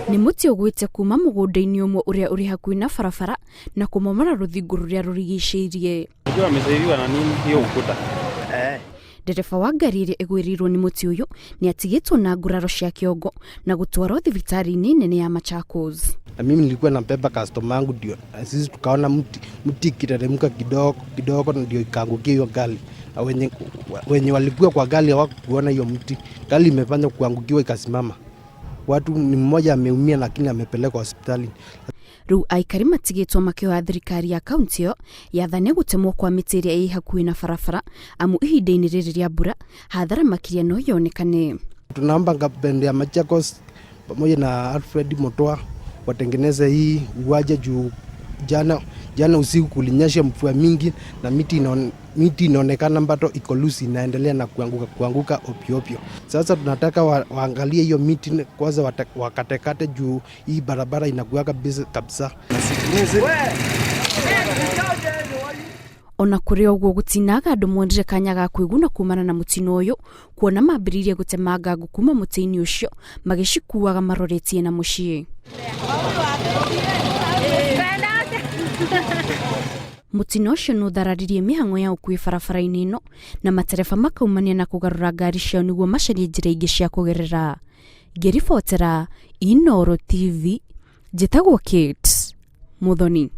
Ni muti ugwite kuma mugunda-ini umwe uria uri hakuhi na barabara na kumomora ruthingo ruria rurigiceirie. Ndio amesaidiwa na nini hiyo ukuta? Ndereba wa ngari iria igwirirwo ni muti uyu ni atigitwo na nguraro cia kiongo na gutwarwo thibitari-ini nene ya Machakos. Na mimi nilikuwa nabeba customer wangu ndio. Sisi tukaona mti kiteremka kidogo ndio ikaangukia hiyo gari. Wenye walikuwa kwa gari hawakuona hiyo mti. Gari imefanya kuangukiwa ikasimama. Watu ni mmoja ameumia lakini amepelekwa hospitali. Riu aikari matigitwo makioya thirikari ya kaunti yo yathane gutemwo kwa miti iria ii hakuhi na barabara amu ihinda-ini riri ria mbura hathara makiria no yonekane. Tunaomba gavana ya Machakos pamoja na Alfred Muthuri watengeneze hii uwanja juu jana usiku kulinyesha mvua mingi na miti inaonekana bado iko loose inaendelea na kuanguka opio. Sasa tunataka waangalie hiyo miti kwanza wakatekate juu hii barabara inakuwa kabisa. Ona kuri ogwo gutinaga andu mwendire kanya ga kwiguna kumana na mutino uyu kuona mambiririe gutemanga ngukuma muti-ini ucio magicikuaga maroretie na mucii. Mutino ucio nuthararirie mihang'o ya ukui barabara-ini ino na matereba makaumania na kugarura ngari ciao niguo macarie njira ingi cia kugerera. Ngiribotera Inooro TV, njitagwo Kate Muthoni.